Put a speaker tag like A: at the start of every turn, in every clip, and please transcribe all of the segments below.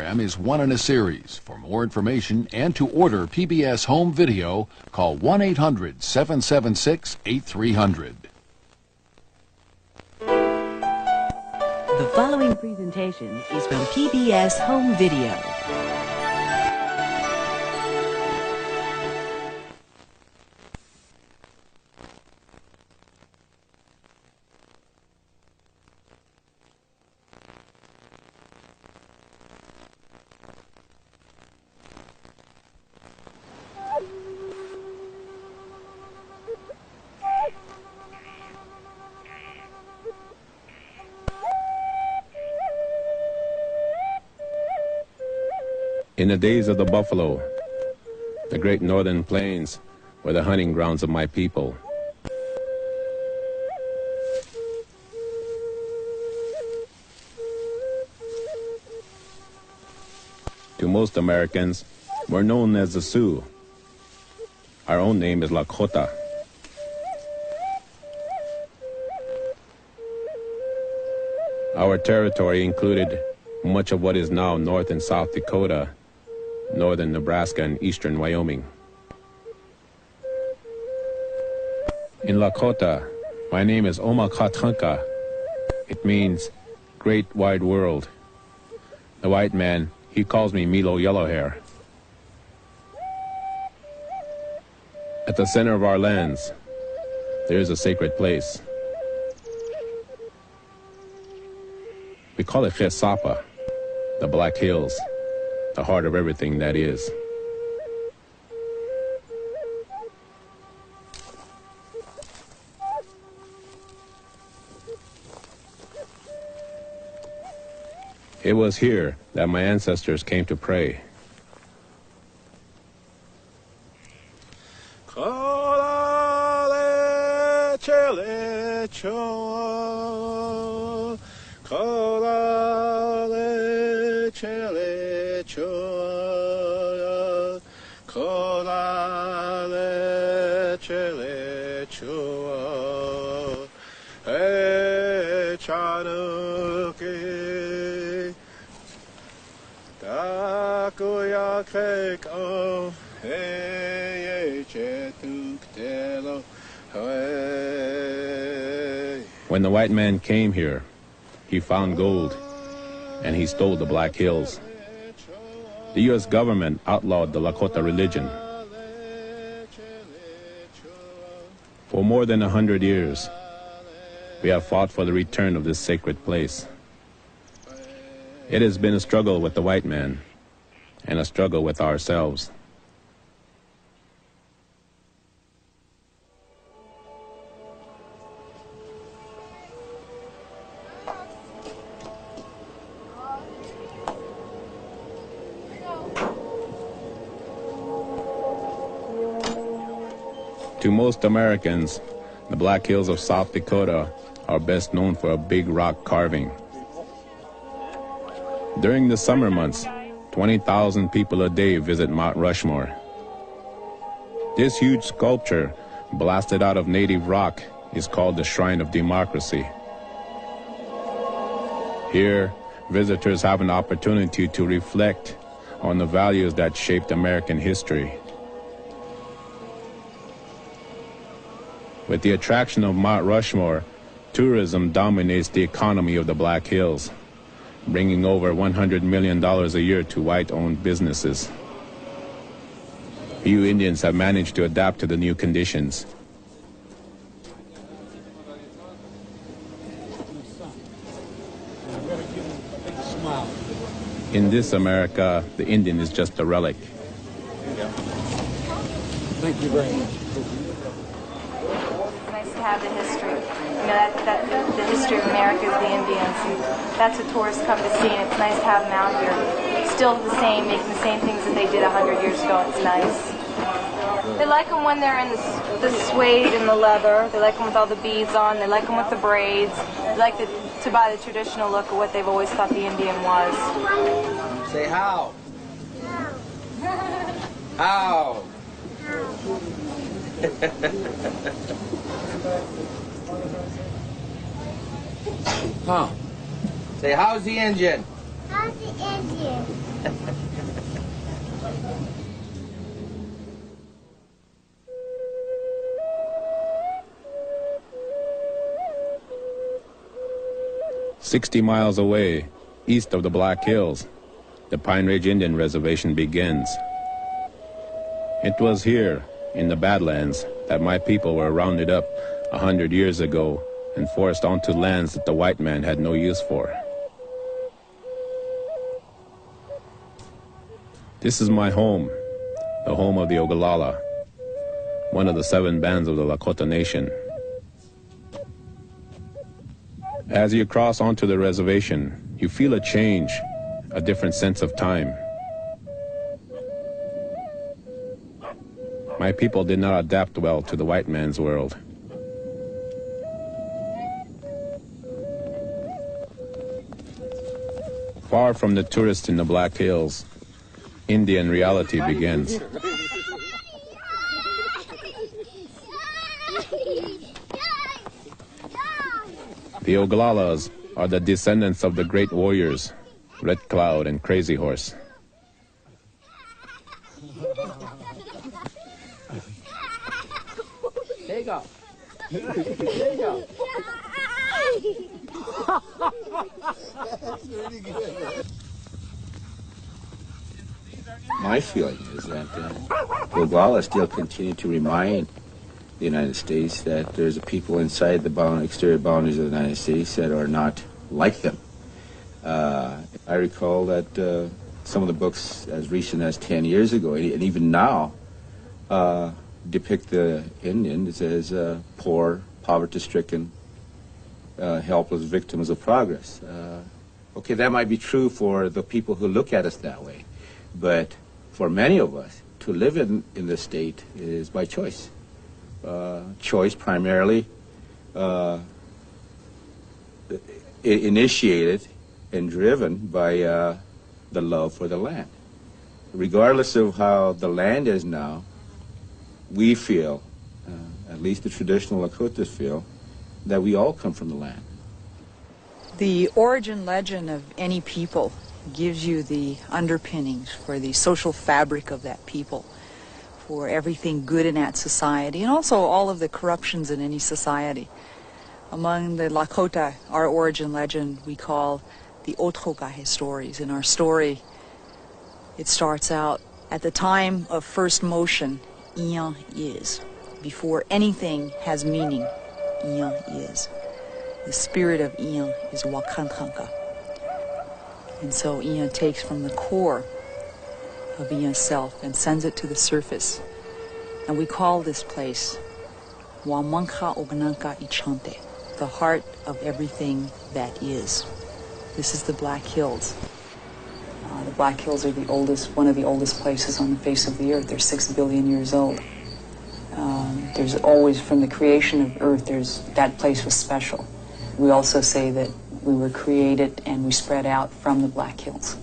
A: Is one in a series. For more information and to order PBS home video, call 1-800-776-8300.
B: The following presentation is from PBS Home Video.
C: In the days of the buffalo, the great northern plains were the hunting grounds of my people. To most Americans, we're known as the Sioux. Our own name is Lakota. Our territory included much of what is now North and South Dakota, northern Nebraska, and eastern Wyoming. In Lakota, my name is Omakatanka. It means great wide world. The white man, he calls me Milo Yellowhair. At the center of our lands, there is a sacred place. We call it Chesapa, the Black Hills, the heart of everything that is. It was here that my ancestors came to pray. When the white man came here, he found gold, and he stole the Black Hills. The U.S. government outlawed the Lakota religion. For more than 100 years, we have fought for the return of this sacred place. It has been a struggle with the white man, and a struggle with ourselves. To most Americans, the Black Hills of South Dakota are best known for a big rock carving. During the summer months, 20,000 people a day visit Mount Rushmore. This huge sculpture, blasted out of native rock, is called the Shrine of Democracy. Here, visitors have an opportunity to reflect on the values that shaped American history. With the attraction of Mount Rushmore, tourism dominates the economy of the Black Hills, bringing over $100 million a year to white-owned businesses. Few Indians have managed to adapt to the new conditions. In this America, the Indian is just a relic.
D: Thank you very much.
E: Have the history. You know, the history of America is the Indians. And that's what tourists come to see, and it's nice to have them out here. Still the same, making the same things that they did 100 years ago. It's nice. They like them when they're in the suede and the leather. They like them with all the beads on. They like them with the braids. They like to buy the traditional look of what they've always thought the Indian was.
D: Say how. How. Huh. Say, how's the engine?
F: How's the Indian?
C: "60 miles away, east of the Black Hills, the Pine Ridge Indian Reservation begins. It was here, in the Badlands, that my people were rounded up 100 years ago and forced onto lands that the white man had no use for. This is my home, the home of the Ogallala, one of the 7 bands of the Lakota Nation. As you cross onto the reservation, you feel a change, a different sense of time. My people did not adapt well to the white man's world. Far from the tourists in the Black Hills, Indian reality begins. The Ogallalas are the descendants of the great warriors, Red Cloud and Crazy Horse.
D: There you go. There you go.
G: My feeling is that Oglala still continue to remind the United States that there's a people inside the exterior boundaries of the United States that are not like them. I recall that some of the books as recent as 10 years ago, and even now, depict the Indians as poor, poverty-stricken, helpless victims of progress. Okay, that might be true for the people who look at us that way, but for many of us, to live in this state is by choice. Choice primarily initiated and driven by the love for the land. Regardless of how the land is now, we feel, at least the traditional Lakotas feel, that we all come from the land.
H: The origin legend of any people gives you the underpinnings for the social fabric of that people, for everything good in that society, and also all of the corruptions in any society. Among the Lakota, our origin legend we call the Othokahe stories. In our story, it starts out, at the time of first motion, Iyan is. Before anything has meaning, Iyan is. The spirit of Iyan is Wakantanka. And so Iyan takes from the core of Iyan's self and sends it to the surface. And we call this place Wamanka Ogananka Ichante, the heart of everything that is. This is the Black Hills. The Black Hills are one of the oldest places on the face of the earth. They're 6 billion years old. There's always, from the creation of Earth, that place was special. We also say that we were created and we spread out from the Black Hills.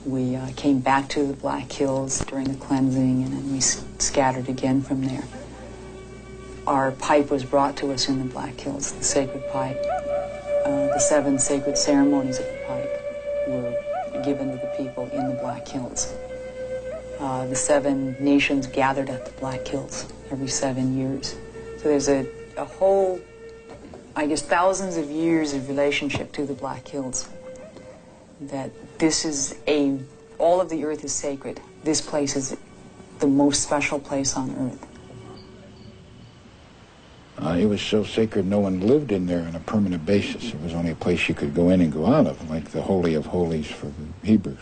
H: We came back to the Black Hills during the cleansing, and then we scattered again from there. Our pipe was brought to us in the Black Hills, the sacred pipe. The 7 sacred ceremonies of the pipe were given to the people in the Black Hills. The 7 nations gathered at the Black Hills every 7 years. So there's a whole, I guess, thousands of years of relationship to the Black Hills. That this is all of the earth is sacred. This place is the most special place on earth.
I: It was so sacred no one lived in there on a permanent basis. It was only a place you could go in and go out of, like the Holy of Holies for the Hebrews.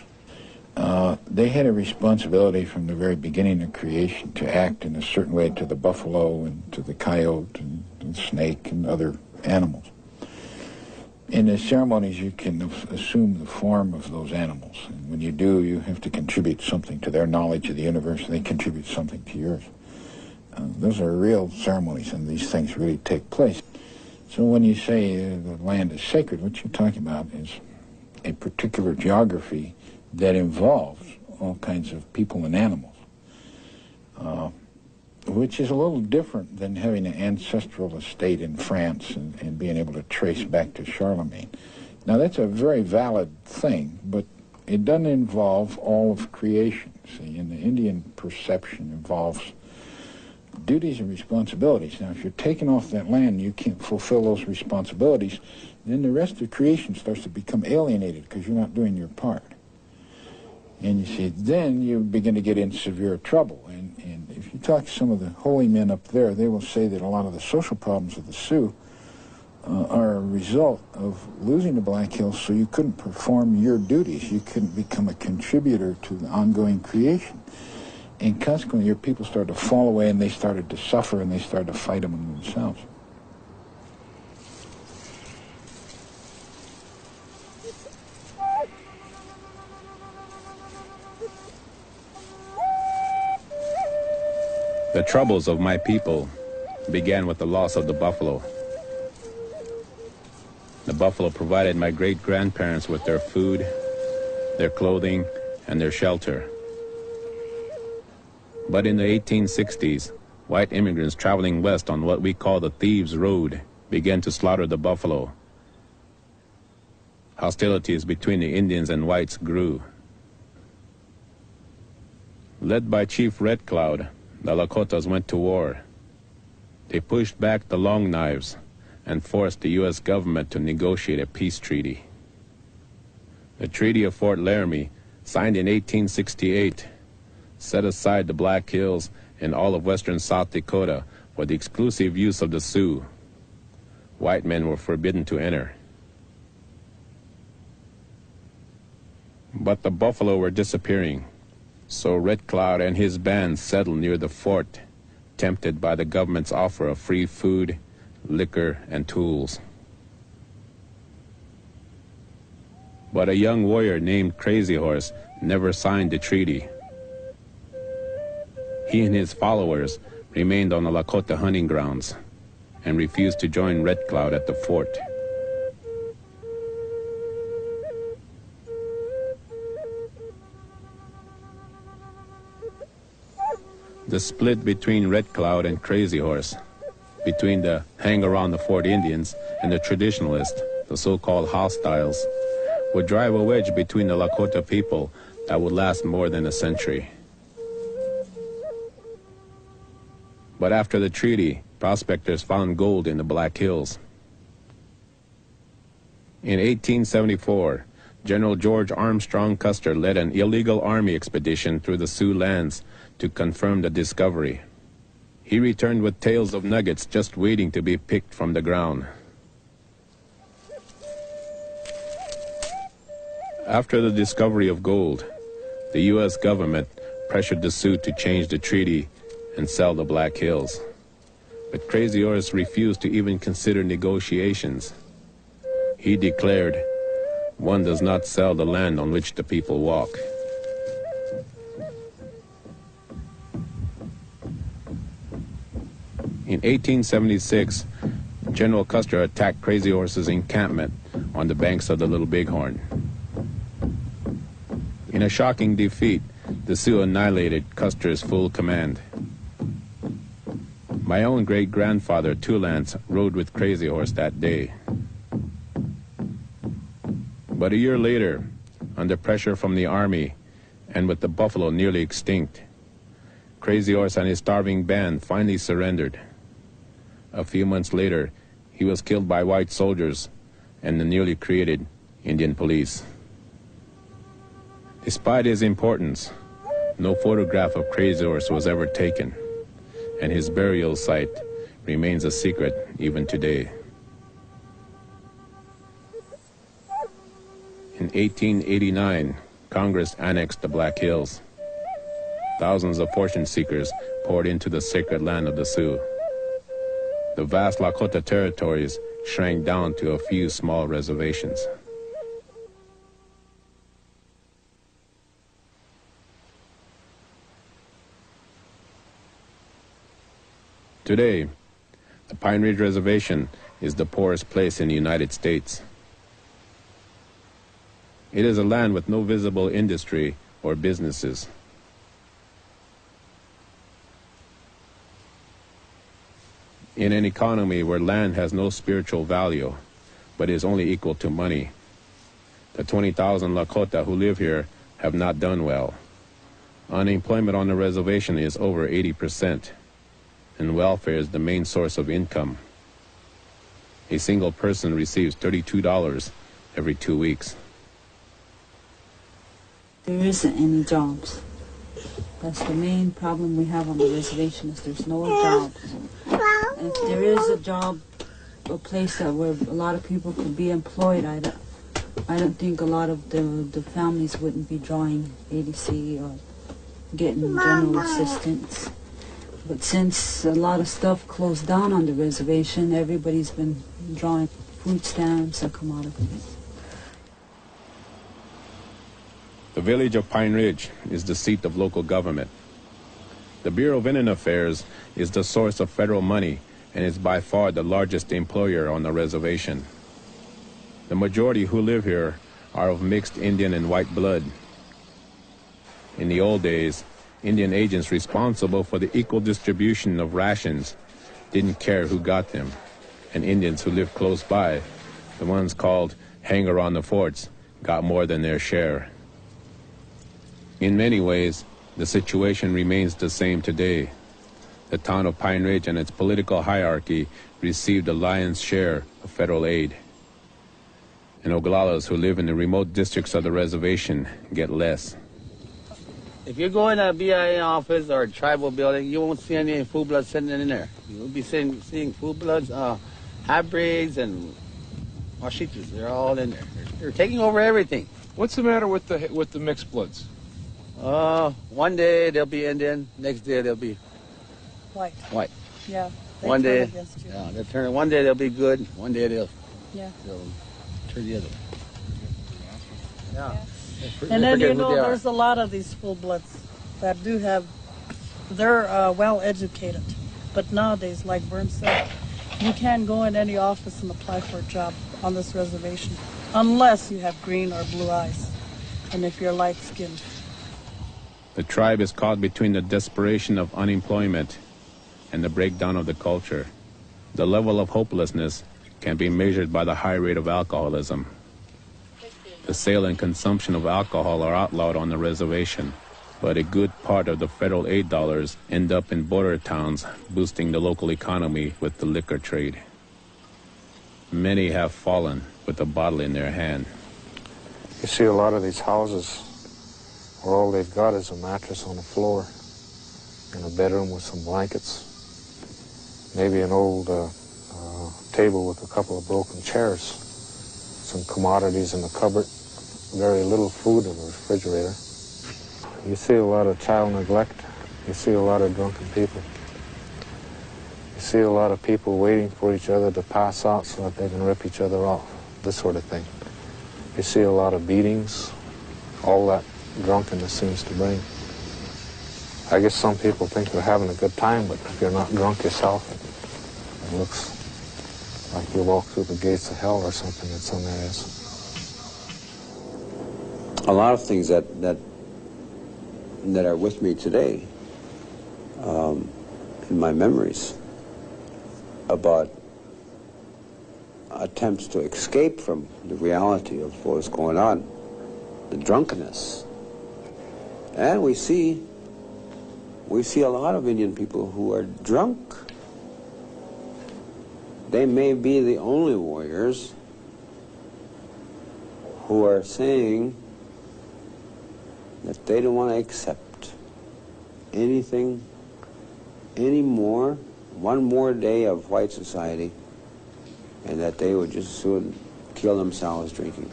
I: They had a responsibility from the very beginning of creation to act in a certain way to the buffalo and to the coyote and the snake and other animals. In the ceremonies, you can assume the form of those animals. And when you do, you have to contribute something to their knowledge of the universe, and they contribute something to yours. Those are real ceremonies, and these things really take place. So when you say the land is sacred, what you're talking about is a particular geography that involves all kinds of people and animals, which is a little different than having an ancestral estate in France and being able to trace back to Charlemagne. Now that's a very valid thing, but it doesn't involve all of creation. See, in the Indian perception involves duties and responsibilities. Now, if you're taken off that land and you can't fulfill those responsibilities, then the rest of creation starts to become alienated because you're not doing your part. And you see, then you begin to get in severe trouble. And if you talk to some of the holy men up there, they will say that a lot of the social problems of the Sioux are a result of losing the Black Hills, so you couldn't perform your duties. You couldn't become a contributor to the ongoing creation. And consequently, your people started to fall away, and they started to suffer, and they started to fight among themselves.
C: The troubles of my people began with the loss of the buffalo. The buffalo provided my great-grandparents with their food, their clothing, and their shelter. But in the 1860s, white immigrants traveling west on what we call the Thieves' Road began to slaughter the buffalo. Hostilities between the Indians and whites grew. Led by Chief Red Cloud, the Lakotas went to war. They pushed back the Long Knives and forced the U.S. government to negotiate a peace treaty. The Treaty of Fort Laramie, signed in 1868, set aside the Black Hills and all of western South Dakota for the exclusive use of the Sioux. White men were forbidden to enter. But the buffalo were disappearing, so Red Cloud and his band settled near the fort, tempted by the government's offer of free food, liquor, and tools. But a young warrior named Crazy Horse never signed the treaty. He and his followers remained on the Lakota hunting grounds and refused to join Red Cloud at the fort. The split between Red Cloud and Crazy Horse, between the hang-around-the-fort Indians and the traditionalists, the so-called hostiles, would drive a wedge between the Lakota people that would last more than a century. But after the treaty, prospectors found gold in the Black Hills. In 1874, General George Armstrong Custer led an illegal army expedition through the Sioux lands to confirm the discovery. He returned with tales of nuggets just waiting to be picked from the ground. After the discovery of gold, the U.S. government pressured the Sioux to change the treaty and sell the Black Hills. But Crazy Horse refused to even consider negotiations. He declared, "One does not sell the land on which the people walk." In 1876, General Custer attacked Crazy Horse's encampment on the banks of the Little Bighorn. In a shocking defeat, the Sioux annihilated Custer's full command. My own great-grandfather, Tulance, rode with Crazy Horse that day. But a year later, under pressure from the army and with the buffalo nearly extinct, Crazy Horse and his starving band finally surrendered. A few months later, he was killed by white soldiers and the newly created Indian Police. Despite his importance, no photograph of Crazy Horse was ever taken, and his burial site remains a secret even today. In 1889, Congress annexed the Black Hills. Thousands of fortune seekers poured into the sacred land of the Sioux. The vast Lakota territories shrank down to a few small reservations. Today, the Pine Ridge Reservation is the poorest place in the United States. It is a land with no visible industry or businesses. In an economy where land has no spiritual value, but is only equal to money, The 20,000 Lakota who live here have not done well. Unemployment on the reservation is over 80%, and welfare is the main source of income. A single person receives $32 every 2 weeks.
F: There isn't any jobs. That's the main problem we have on the reservation, is there's no jobs. And if there is a job, a place that where a lot of people could be employed, I don't think a lot of the families wouldn't be drawing ADC or getting general assistance. But since a lot of stuff closed down on the reservation, everybody's been drawing food stamps and commodities.
C: The village of Pine Ridge is the seat of local government. The Bureau of Indian Affairs is the source of federal money and is by far the largest employer on the reservation. The majority who live here are of mixed Indian and white blood. In the old days, Indian agents responsible for the equal distribution of rations didn't care who got them, and Indians who lived close by, the ones called hanger-on-the-forts, got more than their share. In many ways, the situation remains the same today. The town of Pine Ridge and its political hierarchy received the lion's share of federal aid. And Oglalas who live in the remote districts of the reservation get less.
D: If you go in a BIA office or a tribal building, you won't see any full blood sitting in there. You'll be seeing full bloods, half-breeds, and Washitas. They're all in there. They're taking over everything.
J: What's the matter with the mixed bloods?
D: One day they'll be Indian, next day they'll be white.
K: Yeah.
D: One day,
K: against you.
D: yeah, they'll turn. One day they'll be good. One day they'll turn the other. Yeah.
K: And then there's a lot of these full bloods that do have. They're well educated, but nowadays, like Vern said, you can't go in any office and apply for a job on this reservation unless you have green or blue eyes, and if you're light-skinned.
C: The tribe is caught between the desperation of unemployment and the breakdown of the culture. The level of hopelessness can be measured by the high rate of alcoholism. The sale and consumption of alcohol are outlawed on the reservation, but a good part of the federal aid dollars end up in border towns, boosting the local economy with the liquor trade. Many have fallen with a bottle in their hand.
L: You see a lot of these houses where all they've got is a mattress on the floor and a bedroom with some blankets, maybe an old table with a couple of broken chairs, some commodities in the cupboard, very little food in the refrigerator. You see a lot of child neglect. You see a lot of drunken people. You see a lot of people waiting for each other to pass out so that they can rip each other off, this sort of thing. You see a lot of beatings, all that drunkenness seems to bring. I guess some people think they're having a good time, but if you're not drunk yourself, it looks like you walk through the gates of hell or something in some areas.
G: A lot of things that are with me today, in my memories, about attempts to escape from the reality of what was going on, the drunkenness. And we see a lot of Indian people who are drunk. They may be the only warriors who are saying that they don't want to accept anything anymore, one more day of white society, and that they would just soon kill themselves drinking.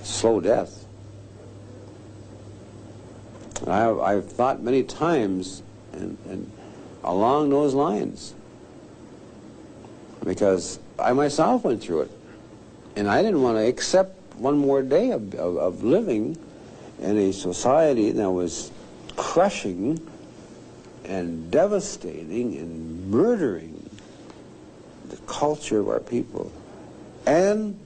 G: Slow death. I've thought many times and along those lines, because I myself went through it, and I didn't want to accept one more day of living in a society that was crushing and devastating and murdering the culture of our people and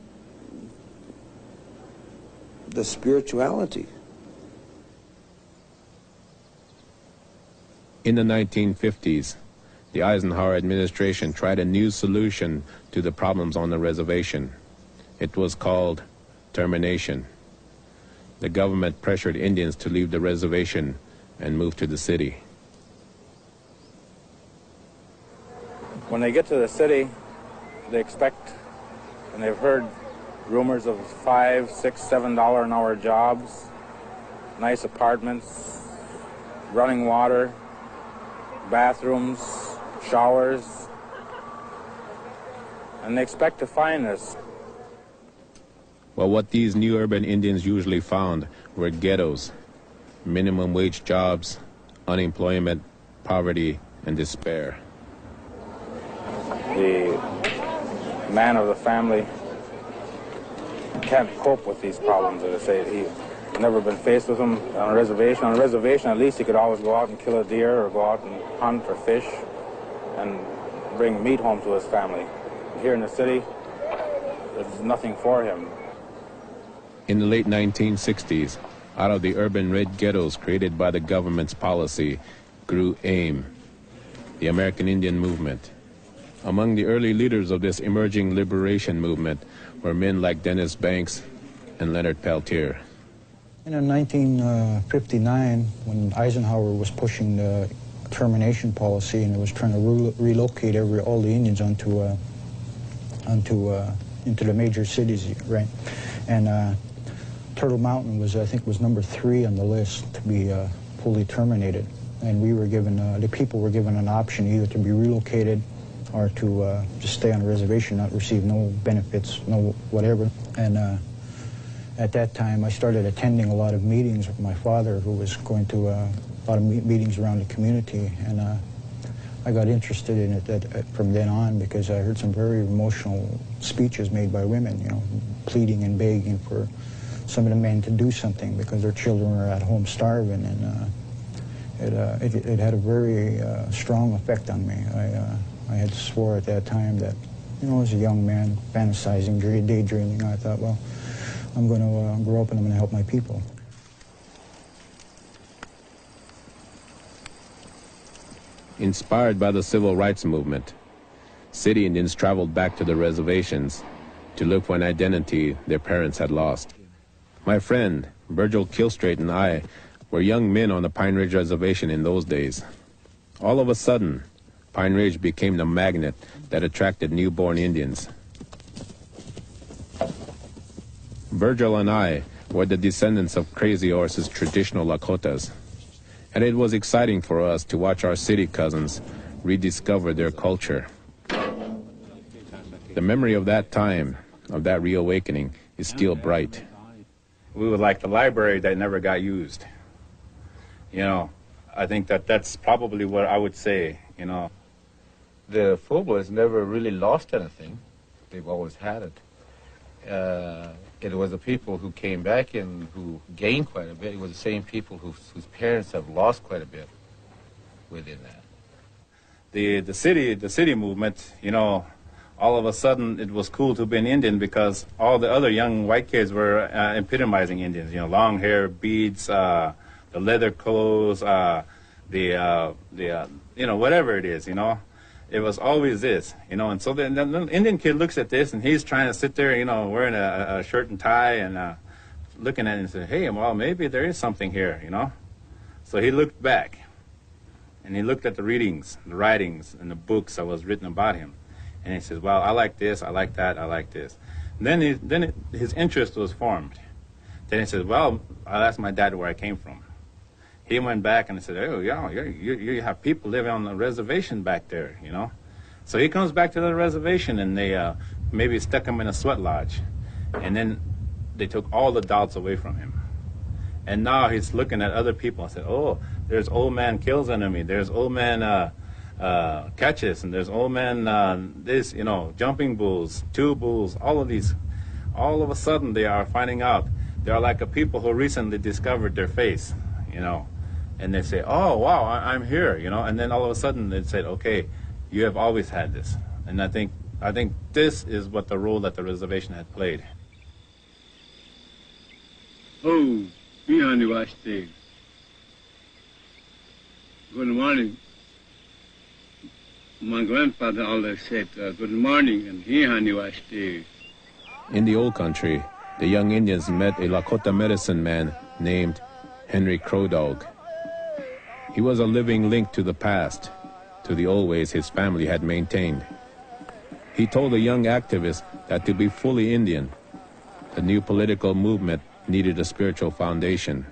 G: the spirituality.
C: In the 1950s, the Eisenhower administration tried a new solution to the problems on the reservation. It was called termination. The government pressured Indians to leave the reservation and move to the city.
L: When they get to the city, they expect, and they've heard rumors of $5, $6, $7 an hour jobs, nice apartments, running water, bathrooms, showers, and they expect to find this.
C: Well, what these new urban Indians usually found were ghettos, minimum wage jobs, unemployment, poverty, and despair.
L: The man of the family can't cope with these problems, as I say. He's never been faced with them on a reservation. On a reservation, at least he could always go out and kill a deer or go out and hunt or fish and bring meat home to his family. Here in the city, there's nothing for him.
C: In the late 1960s, out of the urban red ghettos created by the government's policy, grew AIM, the American Indian Movement. Among the early leaders of this emerging liberation movement were men like Dennis Banks and Leonard Peltier.
M: In 1959, when Eisenhower was pushing the termination policy and it was trying to relocate all the Indians into the major cities, right? And Turtle Mountain was, I think, was number 3 on the list to be fully terminated. And we were given, the people were given an option either to be relocated or to just stay on a reservation, not receive no benefits, no whatever. And at that time, I started attending a lot of meetings with my father, who was going to a lot of meetings around the community. And I got interested in it from then on, because I heard some very emotional speeches made by women, you know, pleading and begging for some of the men to do something because their children were at home starving. And it had a very strong effect on me. I had swore at that time that, you know, as a young man, fantasizing, daydreaming, I thought, well, I'm going to grow up and I'm going to help my people.
C: Inspired by the civil rights movement, city Indians traveled back to the reservations to look for an identity their parents had lost. My friend, Virgil Kilstraight, and I were young men on the Pine Ridge Reservation in those days. All of a sudden, Pine Ridge became the magnet that attracted newborn Indians. Virgil and I were the descendants of Crazy Horse's traditional Lakotas, and it was exciting for us to watch our city cousins rediscover their culture. The memory of that time, of that reawakening, is still bright.
N: We were like the library that never got used. You know, I think that's probably what I would say, you know.
G: The full-bloods never really lost anything. They've always had it. It was the people who came back and who gained quite a bit. It was the same people whose parents have lost quite a bit within that.
N: The city movement, you know, all of a sudden it was cool to be an Indian because all the other young white kids were epitomizing Indians. You know, long hair, beads, the leather clothes, you know, whatever it is, you know. It was always this, you know, and so the Indian kid looks at this and he's trying to sit there, you know, wearing a shirt and tie and looking at it and say, hey, well, maybe there is something here, you know. So he looked back and he looked at the readings, the writings, and the books that was written about him. And he says, well, I like this, I like that, I like this. And then his interest was formed. Then he says, well, I'll ask my dad where I came from. He went back and he said, oh, yeah, you have people living on the reservation back there, you know. So he comes back to the reservation and they maybe stuck him in a sweat lodge. And then they took all the doubts away from him. And now he's looking at other people and said, oh, there's old man kills enemy, there's old man catches, and there's old man this, you know, jumping bulls, two bulls, all of these. All of a sudden they are finding out they are like a people who recently discovered their face, you know. And they say, oh, wow, I'm here, you know. And then all of a sudden they said, okay, you have always had this. And I think this is what the role that the reservation had played.
O: Oh, good morning. My grandfather always said, good morning, and
C: in the old country, the young Indians met a Lakota medicine man named Henry Crow Dog. He was a living link to the past, to the old ways his family had maintained. He told the young activist that to be fully Indian, the new political movement needed a spiritual foundation,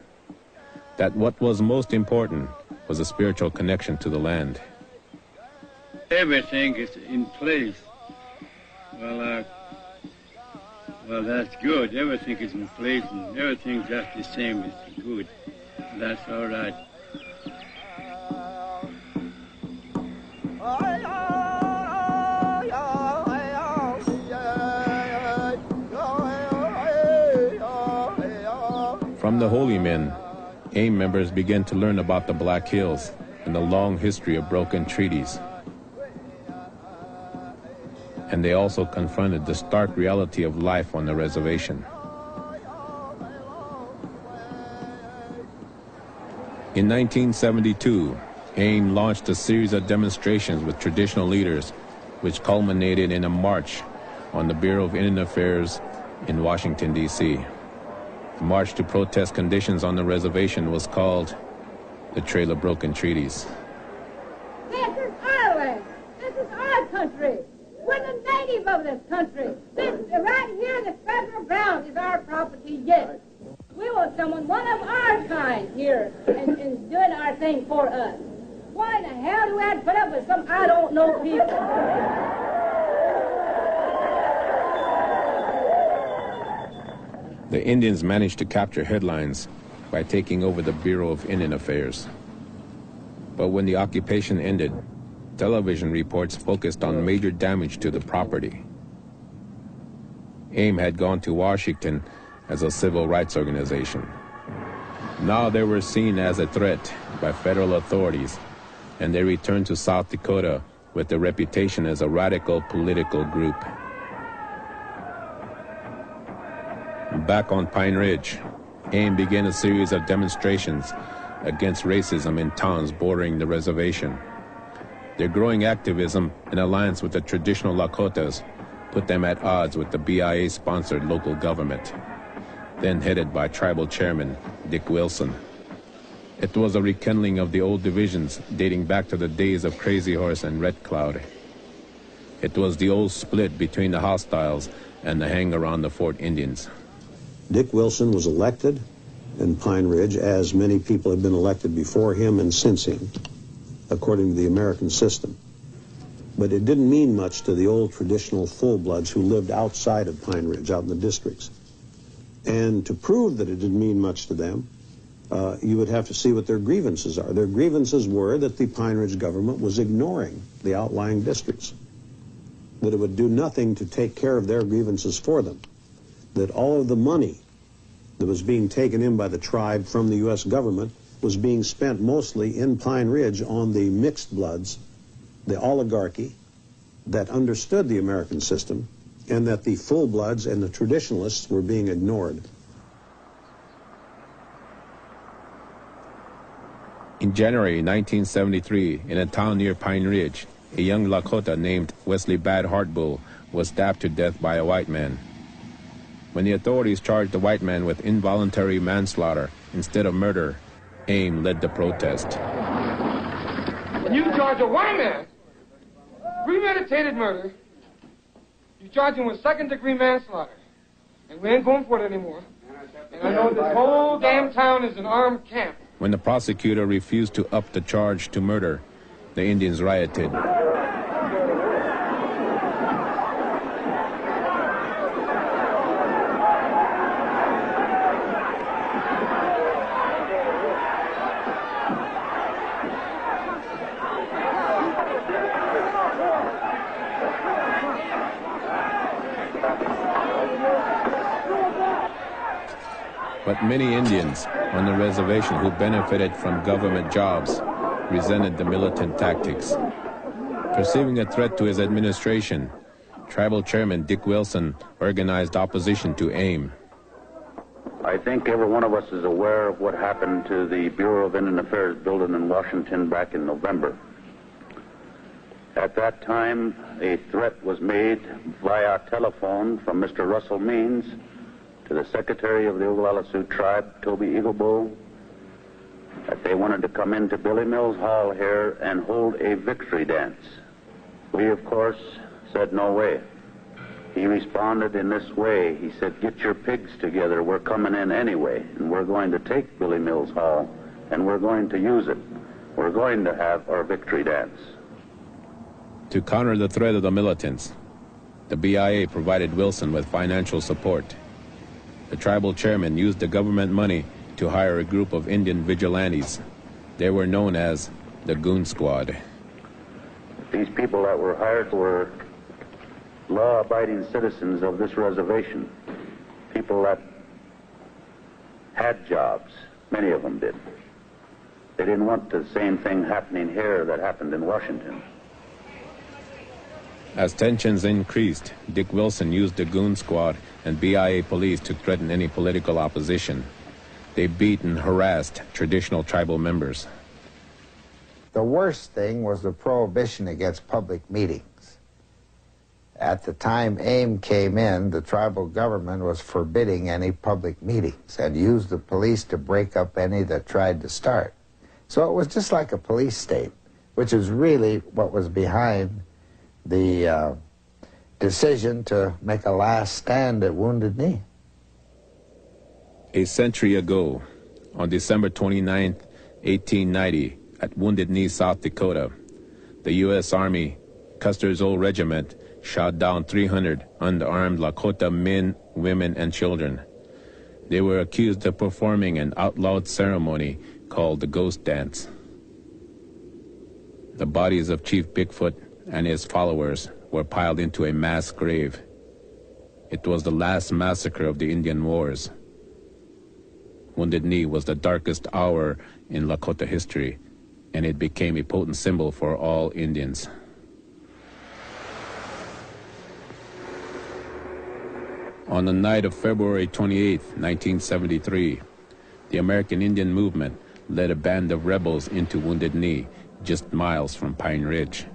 C: that what was most important was a spiritual connection to the land.
O: Everything is in place. Well, that's good. Everything is in place and everything's just the same. It's good. That's all right.
C: From the Holy Men, AIM members began to learn about the Black Hills and the long history of broken treaties. And they also confronted the stark reality of life on the reservation. In 1972, AIM launched a series of demonstrations with traditional leaders, which culminated in a march on the Bureau of Indian Affairs in Washington, D.C. The march to protest conditions on the reservation was called the Trail of Broken Treaties.
P: This is our land. This is our country. We're the native of this country. This, right here, this federal ground is our property, yes. We want someone, one of our kind here, and doing our thing for us. Why in the hell do we have to put up with some I don't know people?
C: The Indians managed to capture headlines by taking over the Bureau of Indian Affairs. But when the occupation ended, television reports focused on major damage to the property. AIM had gone to Washington as a civil rights organization. Now they were seen as a threat by federal authorities, and they returned to South Dakota with a reputation as a radical political group. Back on Pine Ridge, AIM began a series of demonstrations against racism in towns bordering the reservation. Their growing activism and alliance with the traditional Lakotas put them at odds with the BIA-sponsored local government, then headed by tribal chairman Dick Wilson. It was a rekindling of the old divisions dating back to the days of Crazy Horse and Red Cloud. It was the old split between the hostiles and the hang-around-the-fort Indians.
Q: Dick Wilson was elected in Pine Ridge, as many people had been elected before him and since him, according to the American system. But it didn't mean much to the old traditional full-bloods who lived outside of Pine Ridge, out in the districts. And to prove that it didn't mean much to them, you would have to see what their grievances are. Their grievances were that the Pine Ridge government was ignoring the outlying districts, that it would do nothing to take care of their grievances for them, that all of the money that was being taken in by the tribe from the U.S. government was being spent mostly in Pine Ridge on the mixed bloods, the oligarchy that understood the American system, and that the full bloods and the traditionalists were being ignored.
C: In January 1973, in a town near Pine Ridge, a young Lakota named Wesley Bad Heartbull was stabbed to death by a white man. When the authorities charged the white man with involuntary manslaughter instead of murder, AIM led the protest.
R: When you charge a white man premeditated murder, you charge him with second-degree manslaughter. And we ain't going for it anymore. And I know this whole damn town is an armed camp.
C: When the prosecutor refused to up the charge to murder, the Indians rioted. But many Indians on the reservation who benefited from government jobs resented the militant tactics. Perceiving a threat to his administration, Tribal Chairman Dick Wilson organized opposition to AIM.
S: I think every one of us is aware of what happened to the Bureau of Indian Affairs building in Washington back in November. At that time, a threat was made via telephone from Mr. Russell Means, to the secretary of the Oglala Sioux tribe, Toby Eaglebow, that they wanted to come into Billy Mills Hall here and hold a victory dance. We, of course, said no way. He responded in this way. He said, "Get your pigs together. We're coming in anyway, and we're going to take Billy Mills Hall, and we're going to use it. We're going to have our victory dance."
C: To counter the threat of the militants, the BIA provided Wilson with financial support. The tribal chairman used the government money to hire a group of Indian vigilantes. They were known as the Goon Squad.
S: These people that were hired were law-abiding citizens of this reservation, people that had jobs. Many of them did. They didn't want the same thing happening here that happened in Washington.
C: As tensions increased, Dick Wilson used the Goon Squad and BIA police to threaten any political opposition. They beat and harassed traditional tribal members.
T: The worst thing was the prohibition against public meetings. At the time AIM came in, the tribal government was forbidding any public meetings and used the police to break up any that tried to start. So it was just like a police state, which is really what was behind the decision to make a last stand at Wounded Knee.
C: A century ago, on December 29, 1890, at Wounded Knee, South Dakota, the U.S. Army, Custer's Old Regiment, shot down 300 unarmed Lakota men, women, and children. They were accused of performing an outlawed ceremony called the Ghost Dance. The bodies of Chief Bigfoot and his followers were piled into a mass grave. It was the last massacre of the Indian Wars. Wounded Knee was the darkest hour in Lakota history, and it became a potent symbol for all Indians. On the night of February 28, 1973, the American Indian movement led a band of rebels into Wounded Knee, just miles from Pine Ridge.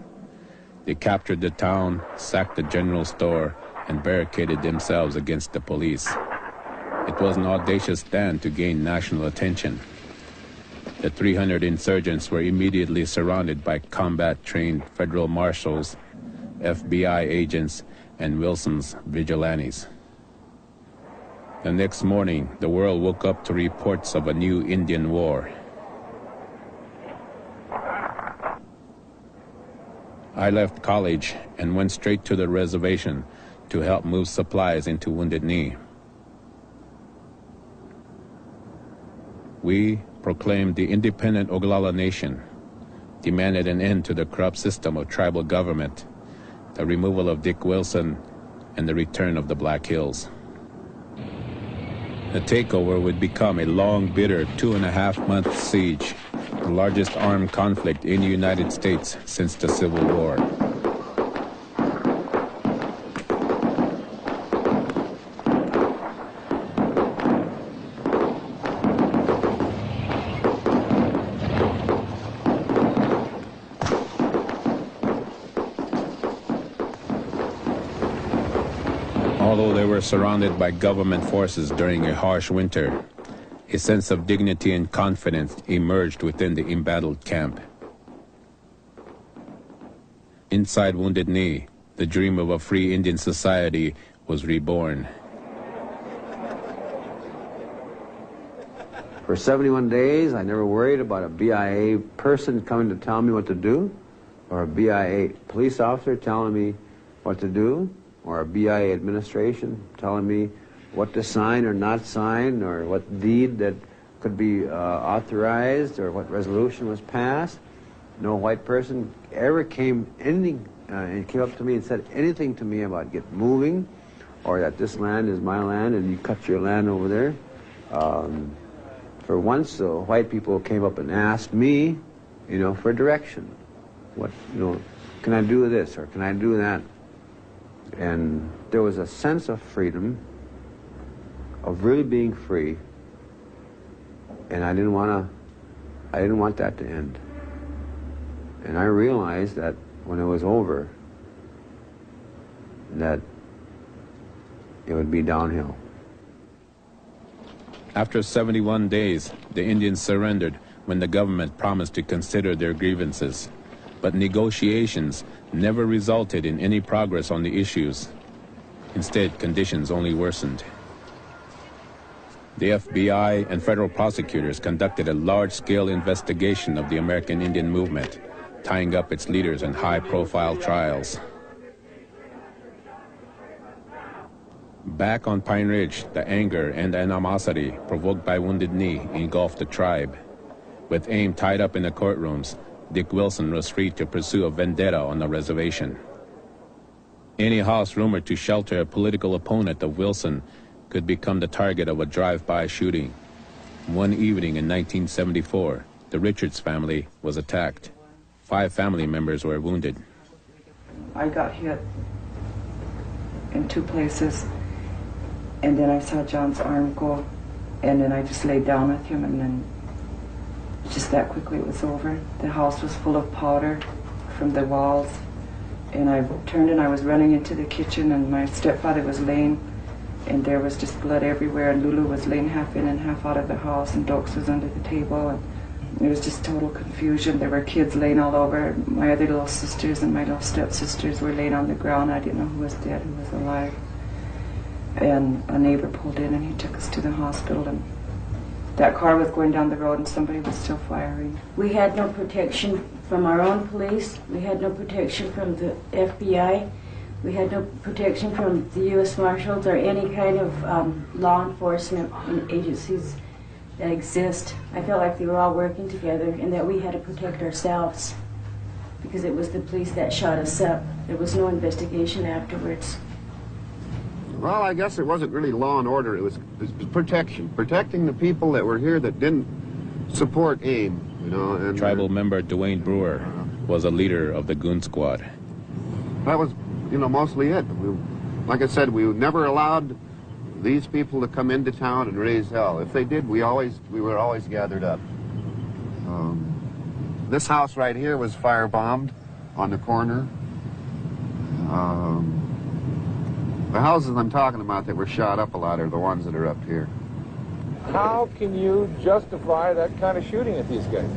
C: They captured the town, sacked the general store, and barricaded themselves against the police. It was an audacious stand to gain national attention. The 300 insurgents were immediately surrounded by combat-trained federal marshals, FBI agents, and Wilson's vigilantes. The next morning, the world woke up to reports of a new Indian war. I left college and went straight to the reservation to help move supplies into Wounded Knee. We proclaimed the independent Oglala Nation, demanded an end to the corrupt system of tribal government, the removal of Dick Wilson, and the return of the Black Hills. The takeover would become a long, bitter 2.5-month siege, the largest armed conflict in the United States since the Civil War. Although they were surrounded by government forces during a harsh winter, a sense of dignity and confidence emerged within the embattled camp. Inside Wounded Knee, the dream of a free Indian society was reborn.
U: For 71 days, I never worried about a BIA person coming to tell me what to do, or a BIA police officer telling me what to do, or a BIA administration telling me what to sign or not sign, or what deed that could be authorized, or what resolution was passed. No white person ever came and came up to me and said anything to me about get moving, or that this land is my land and you cut your land over there. For once, white people came up and asked me, for direction. What, can I do this or can I do that? And there was a sense of freedom, of really being free, and I didn't want that to end. And I realized that when it was over, that it would be downhill.
C: After 71 days, the Indians surrendered when the government promised to consider their grievances. But negotiations never resulted in any progress on the issues. Instead, conditions only worsened. The FBI and federal prosecutors conducted a large-scale investigation of the American Indian movement, tying up its leaders in high-profile trials. Back on Pine Ridge, the anger and animosity provoked by Wounded Knee engulfed the tribe. With AIM tied up in the courtrooms, Dick Wilson was free to pursue a vendetta on the reservation. Any house rumored to shelter a political opponent of Wilson could become the target of a drive-by shooting. One evening in 1974, the Richards family was attacked. 5 family members were wounded.
A: I got hit in 2 places, and then I saw John's arm go, and then I just laid down with him, and then just that quickly it was over. The house was full of powder from the walls, and I turned and I was running into the kitchen, and my stepfather was laying, and there was just blood everywhere, and Lulu was laying half in and half out of the house, and Dokes was under the table, and it was just total confusion. There were kids laying all over. My other little sisters and my little stepsisters were laying on the ground. I didn't know who was dead, who was alive. And a neighbor pulled in and he took us to the hospital, and that car was going down the road and somebody was still firing.
V: We had no protection from our own police. We had no protection from the FBI. We had no protection from the U.S. Marshals or any kind of law enforcement agencies that exist. I felt like they were all working together and that we had to protect ourselves because it was the police that shot us up. There was no investigation afterwards.
W: Well, I guess it wasn't really law and order. It was protection. Protecting the people that were here that didn't support AIM, you know. And
C: Tribal member Dwayne Brewer was a leader of the Goon Squad.
W: That was, you know, mostly it. Like I said, we never allowed these people to come into town and raise hell. If they did, we were always gathered up. This house right here was firebombed on the corner. The houses I'm talking about that were shot up a lot are the ones that are up here.
J: How can you justify that kind of shooting at these guys?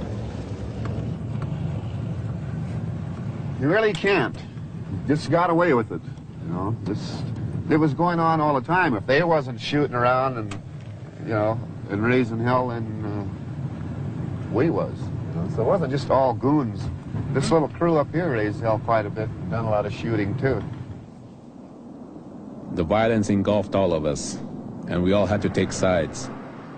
W: You really can't. Just got away with it, you know. It was going on all the time. If they wasn't shooting around and, you know, and raising hell, then we was. You know? So it wasn't just all goons. This little crew up here raised hell quite a bit and done a lot of shooting too.
C: The violence engulfed all of us, and we all had to take sides.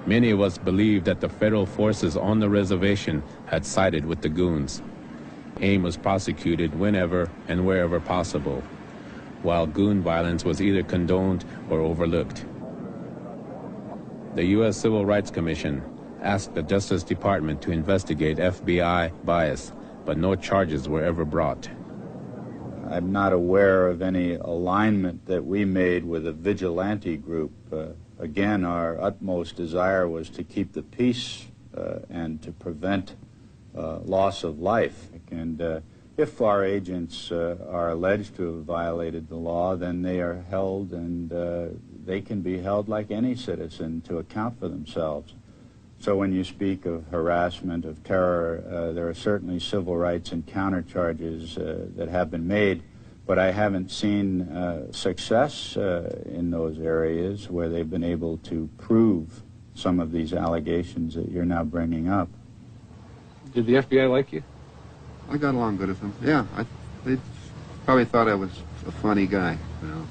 C: Many of us believed that the federal forces on the reservation had sided with the goons. AIM was prosecuted whenever and wherever possible, while goon violence was either condoned or overlooked. The U.S. Civil Rights Commission asked the Justice Department to investigate FBI bias, but no charges were ever brought.
X: I'm not aware of any alignment that we made with a vigilante group. Again, our utmost desire was to keep the peace and to prevent loss of life. And if our agents are alleged to have violated the law, then they are held, and they can be held like any citizen to account for themselves. So when you speak of harassment, of terror, there are certainly civil rights and countercharges that have been made, but I haven't seen success in those areas where they've been able to prove some of these allegations that you're now bringing up.
J: Did the FBI like you?
W: I got along good with them. Yeah, they probably thought I was a funny guy, you know.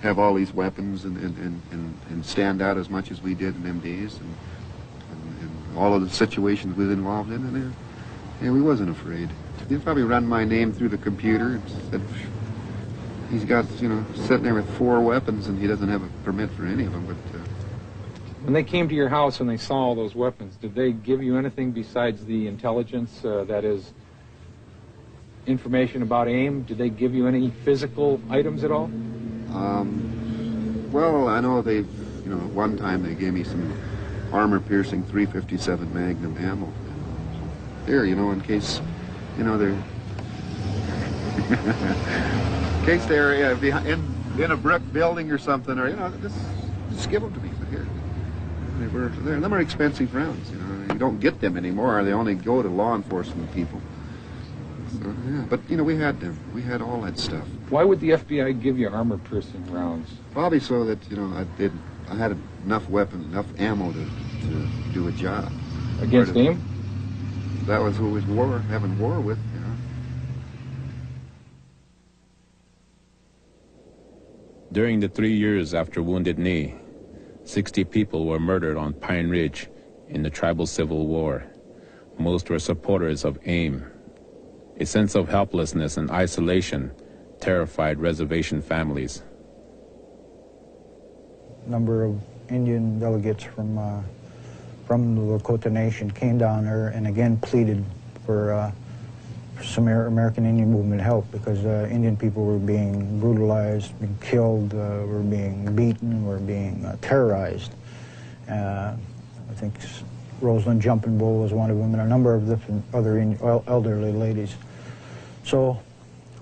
W: Have all these weapons and stand out as much as we did in them days, and all of the situations we was involved in, and yeah, we wasn't afraid. He probably run my name through the computer and said he's got, you know, sitting there with 4 weapons and he doesn't have a permit for any of them. But
J: when they came to your house and they saw all those weapons, did they give you anything besides the intelligence, that is, information about AIM? Did they give you any physical items at all?
W: Well, I know they, you know, one time they gave me some armor-piercing .357 Magnum ammo. Here, you know, in case, you know, they're in case they're in a brick building or something, or, you know, just give them to me. Here. Them are expensive rounds, you know. You don't get them anymore. They only go to law enforcement people. So, yeah. But, you know, we had them. We had all that stuff.
J: Why would the FBI give you armor-piercing rounds?
W: Probably so that, you know, I had enough weapons, enough ammo to do a job.
J: Against AIM?
W: That was who was having war with, you know.
C: During the 3 years after Wounded Knee, 60 people were murdered on Pine Ridge in the tribal civil war. Most were supporters of AIM. A sense of helplessness and isolation terrified reservation families.
M: A number of Indian delegates from the Lakota Nation came down there and again pleaded for some American Indian movement help, because Indian people were being brutalized, being killed, were being beaten, were being terrorized. I think Rosalind Jumping Bull was one of them, and a number of different other elderly ladies. So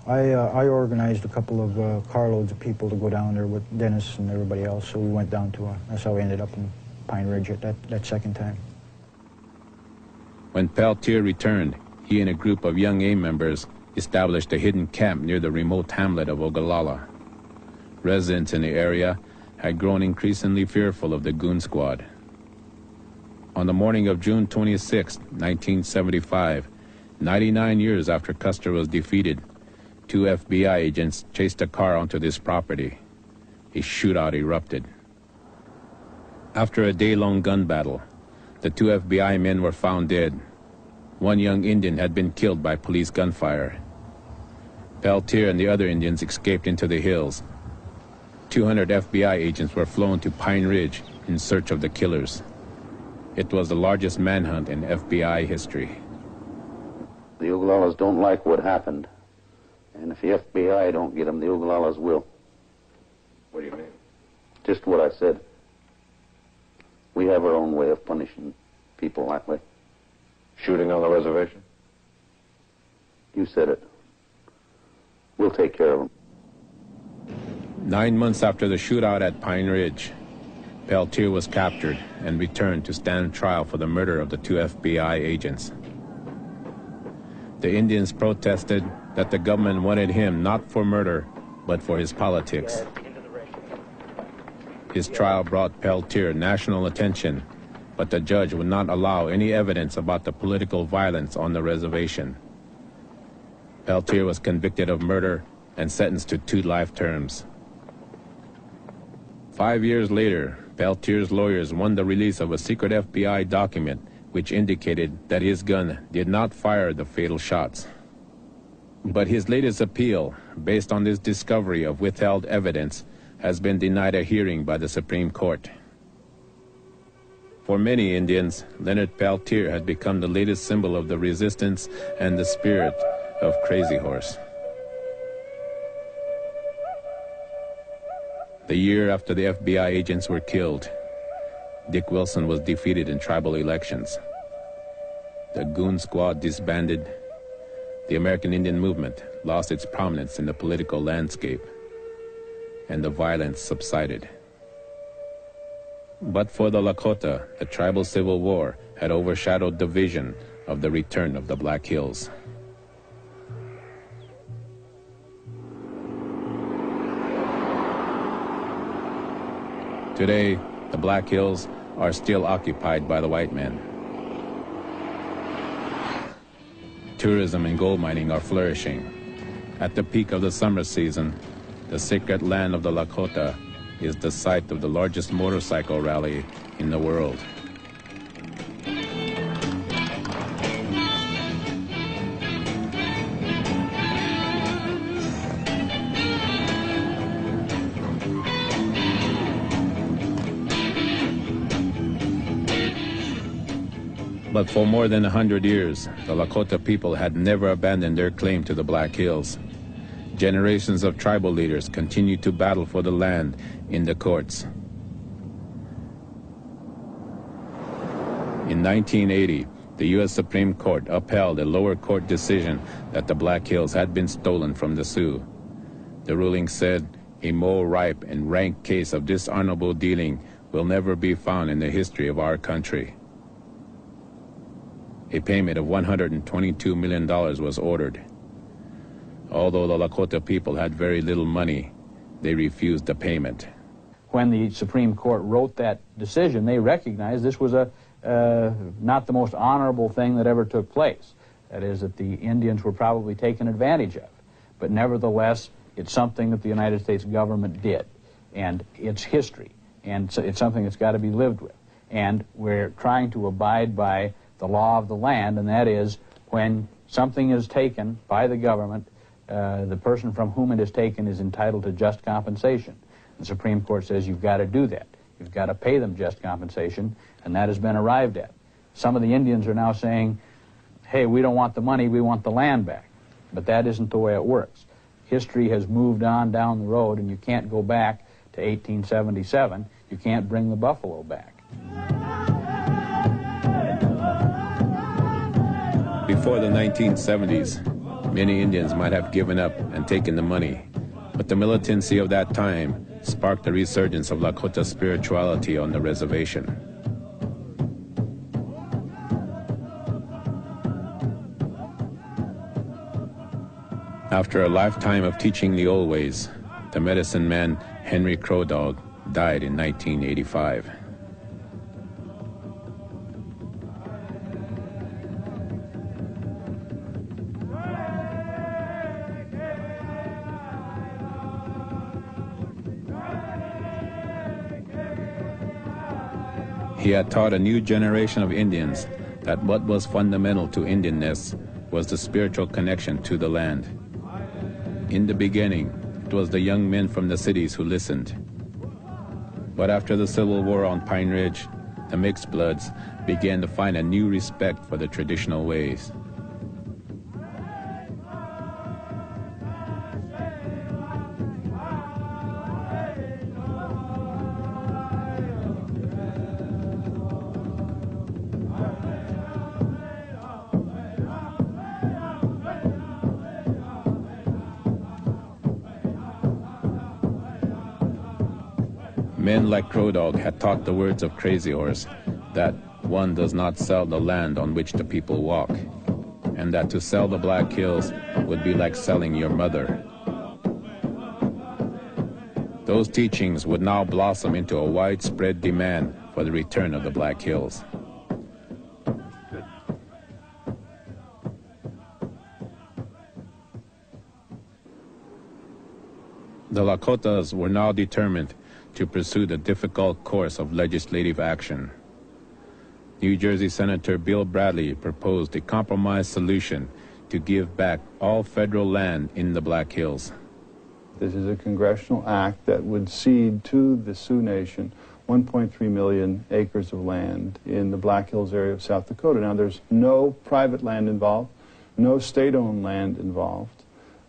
M: I organized a couple of carloads of people to go down there with Dennis and everybody else, so we went down to, that's how we ended up in Pine Ridge at that second time.
C: When Peltier returned, he and a group of young AIM members established a hidden camp near the remote hamlet of Ogallala. Residents in the area had grown increasingly fearful of the Goon Squad. On the morning of June 26, 1975, 99 years after Custer was defeated, 2 FBI agents chased a car onto this property. A shootout erupted. After a day-long gun battle, the 2 FBI men were found dead. One young Indian had been killed by police gunfire. Peltier and the other Indians escaped into the hills. 200 FBI agents were flown to Pine Ridge in search of the killers. It was the largest manhunt in FBI history.
S: The Ogalallas don't like what happened. And if the FBI don't get them, the Ogalallas will.
W: What do you mean?
S: Just what I said. We have our own way of punishing people that way.
W: Shooting on the reservation?
S: You said it. We'll take care of them.
C: 9 months after the shootout at Pine Ridge, Peltier was captured and returned to stand trial for the murder of the 2 FBI agents. The Indians protested that the government wanted him not for murder, but for his politics. His trial brought Peltier national attention, but the judge would not allow any evidence about the political violence on the reservation. Peltier was convicted of murder and sentenced to 2 life terms. 5 years later, Peltier's lawyers won the release of a secret FBI document which indicated that his gun did not fire the fatal shots. But his latest appeal, based on this discovery of withheld evidence, has been denied a hearing by the Supreme Court. For many Indians, Leonard Peltier had become the latest symbol of the resistance and the spirit of Crazy Horse. The year after the FBI agents were killed, Dick Wilson was defeated in tribal elections. The Goon Squad disbanded. The American Indian movement lost its prominence in the political landscape, and the violence subsided. But for the Lakota, the tribal civil war had overshadowed the vision of the return of the Black Hills. Today, the Black Hills are still occupied by the white men. Tourism and gold mining are flourishing. At the peak of the summer season, the sacred land of the Lakota is the site of the largest motorcycle rally in the world. But for more than 100 years, the Lakota people had never abandoned their claim to the Black Hills. Generations of tribal leaders continued to battle for the land in the courts. In 1980, the U.S. Supreme Court upheld a lower court decision that the Black Hills had been stolen from the Sioux. The ruling said A more ripe and rank case of dishonorable dealing will never be found in the history of our country. A payment of $122 million was ordered. Although the Lakota people had very little money, they refused the payment.
B: When the Supreme Court wrote that decision, they recognized this was not the most honorable thing that ever took place. That is, that the Indians were probably taken advantage of. But nevertheless, it's something that the United States government did, and it's history, and it's something that's got to be lived with. And we're trying to abide by the law of the land, and that is when something is taken by the government, the person from whom it is taken is entitled to just compensation. The Supreme Court says you've got to do that. You've got to pay them just compensation, and that has been arrived at. Some of the Indians are now saying, hey, we don't want the money, we want the land back. But that isn't the way it works. History has moved on down the road, and you can't go back to 1877. You can't bring the buffalo back.
C: Before the 1970s, many Indians might have given up and taken the money, but the militancy of that time sparked a resurgence of Lakota spirituality on the reservation. After a lifetime of teaching the old ways, the medicine man Henry Crow Dog died in 1985. He had taught a new generation of Indians that what was fundamental to Indianness was the spiritual connection to the land. In the beginning, it was the young men from the cities who listened. But after the Civil War on Pine Ridge, the mixed bloods began to find a new respect for the traditional ways. Men like Crow Dog had taught the words of Crazy Horse that one does not sell the land on which the people walk, and that to sell the Black Hills would be like selling your mother. Those teachings would now blossom into a widespread demand for the return of the Black Hills. The Lakotas were now determined to pursue the difficult course of legislative action. New Jersey Senator Bill Bradley proposed a compromise solution to give back all federal land in the Black Hills.
E: This is a congressional act that would cede to the Sioux Nation 1.3 million acres of land in the Black Hills area of South Dakota. Now, there's no private land involved, no state-owned land involved.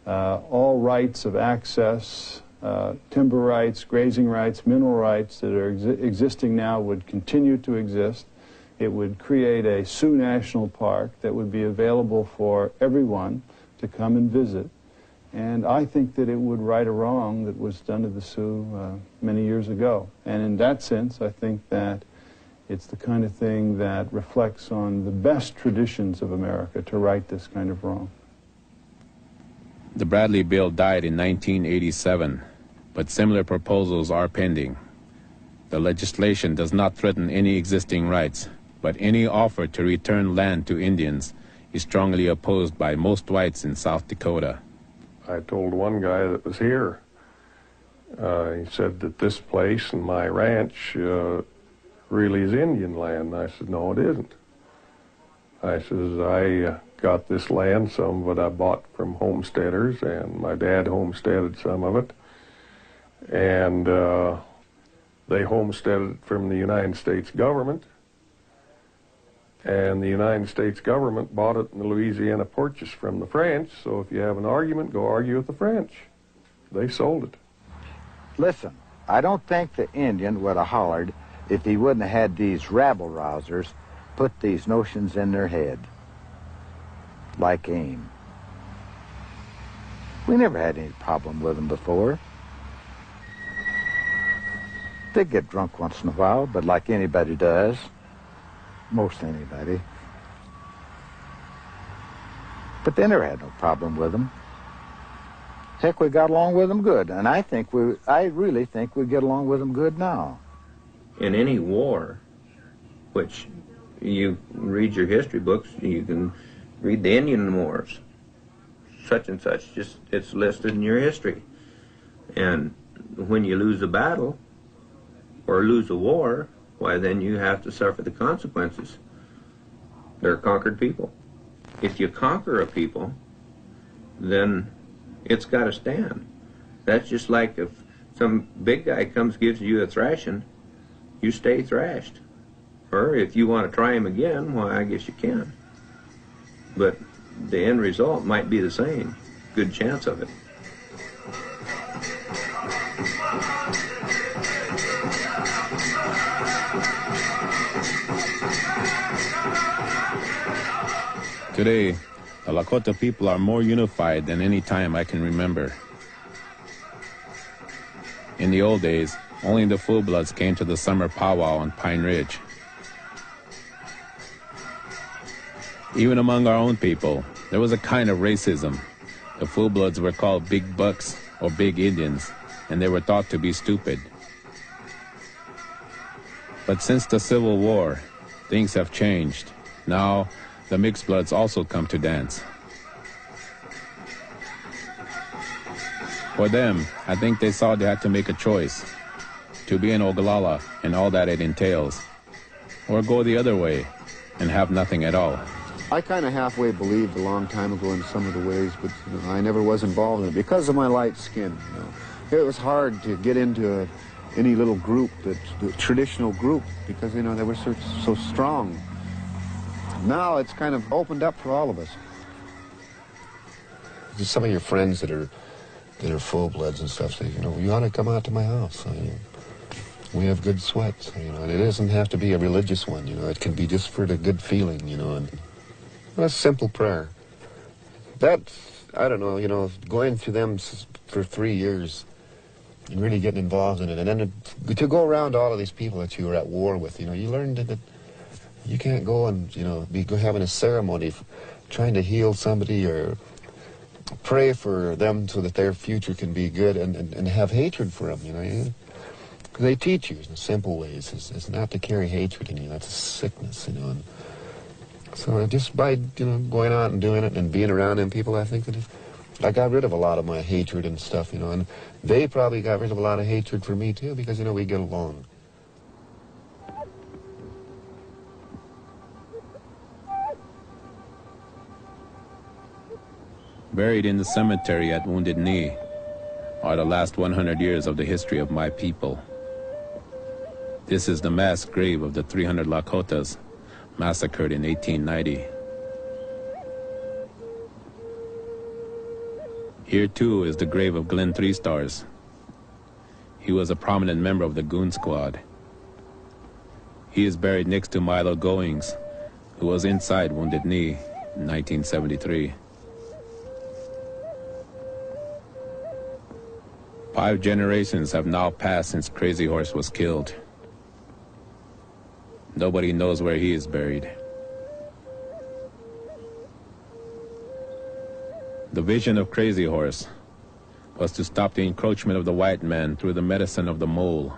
E: All rights of access, timber rights, grazing rights, mineral rights that are existing now would continue to exist. It would create a Sioux National Park that would be available for everyone to come and visit. And I think that it would right a wrong that was done to the Sioux many years ago. And in that sense, I think that it's the kind of thing that reflects on the best traditions of America to right this kind of wrong.
C: The Bradley bill died in 1987, but similar proposals are pending. The legislation does not threaten any existing rights, but any offer to return land to Indians is strongly opposed by most whites in South Dakota.
H: I told one guy that was here, he said that this place and my ranch really is Indian land. I said, no, it isn't. I says, I got this land, some of it I bought from homesteaders, and my dad homesteaded some of it. And they homesteaded from the United States government. And the United States government bought it in the Louisiana Purchase from the French, so if you have an argument, go argue with the French. They sold it.
T: Listen, I don't think the Indian would have hollered if he wouldn't have had these rabble-rousers put these notions in their head, like AIM. We never had any problem with them before.
D: They get drunk once in a while, but like anybody does, most anybody. But they never had no problem with them. Heck, we got along with them good, and I really think we get along with them good now.
F: In any war, which you read your history books, you can read the Indian Wars, such and such, just it's listed in your history. And when you lose a battle or lose a war, why then you have to suffer the consequences. They're conquered people. If you conquer a people, then it's got to stand. That's just like if some big guy comes gives you a thrashing, you stay thrashed. Or if you want to try him again, why, I guess you can. But the end result might be the same. Good chance of it.
C: Today, the Lakota people are more unified than any time I can remember. In the old days, only the full-bloods came to the summer powwow on Pine Ridge. Even among our own people, there was a kind of racism. The full-bloods were called big bucks or big Indians, and they were thought to be stupid. But since the Civil War, things have changed. Now, the mixed bloods also come to dance. For them, I think they saw they had to make a choice, to be an Oglala and all that it entails, or go the other way and have nothing at all.
W: I kind of halfway believed a long time ago in some of the ways, but I never was involved in it because of my light skin. It was hard to get into any little group, the traditional group, because they were so strong. Now it's kind of opened up for all of us.
H: Just some of your friends that are full-bloods and stuff say, you ought to come out to my house. We have good sweats, and it doesn't have to be a religious one, it can be just for the good feeling, and a simple prayer. That, I don't know, going through them for 3 years and really getting involved in it, and then to go around all of these people that you were at war with, you learned that you can't go and, be having a ceremony trying to heal somebody or pray for them so that their future can be good and have hatred for them, They teach you in simple ways is not to carry hatred in you. That's a sickness, And so just by, going out and doing it and being around them people, I think that I got rid of a lot of my hatred and stuff, and they probably got rid of a lot of hatred for me too because, we get along.
C: Buried in the cemetery at Wounded Knee are the last 100 years of the history of my people. This is the mass grave of the 300 Lakotas massacred in 1890. Here too is the grave of Glenn Three Stars. He was a prominent member of the Goon Squad. He is buried next to Milo Goings, who was inside Wounded Knee in 1973. 5 generations have now passed since Crazy Horse was killed. Nobody knows where he is buried. The vision of Crazy Horse was to stop the encroachment of the white man through the medicine of the mole,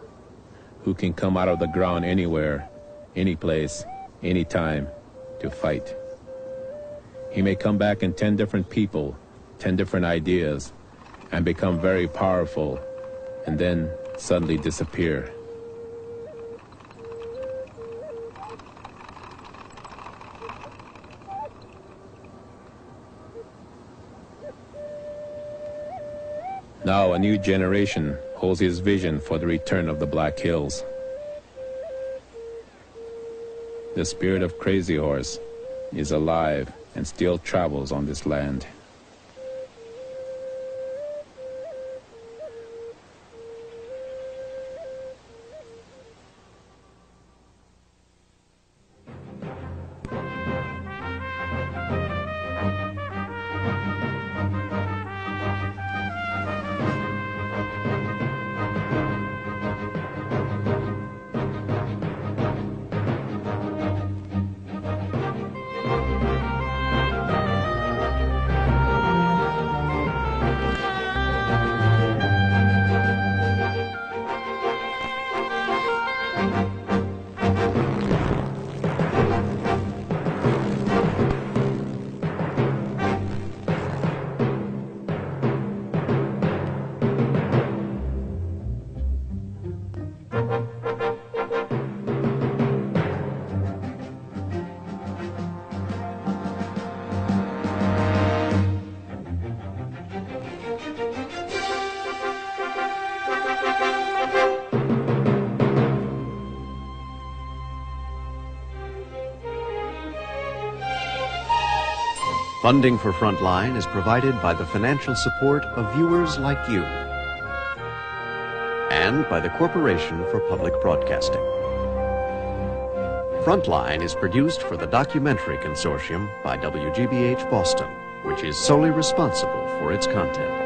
C: who can come out of the ground anywhere, any place, any time, to fight. He may come back in 10 different people, 10 different ideas, and become very powerful, and then suddenly disappear. Now a new generation holds his vision for the return of the Black Hills. The spirit of Crazy Horse is alive and still travels on this land.
G: Funding for Frontline is provided by the financial support of viewers like you and by the Corporation for Public Broadcasting. Frontline is produced for the Documentary Consortium by WGBH Boston, which is solely responsible for its content.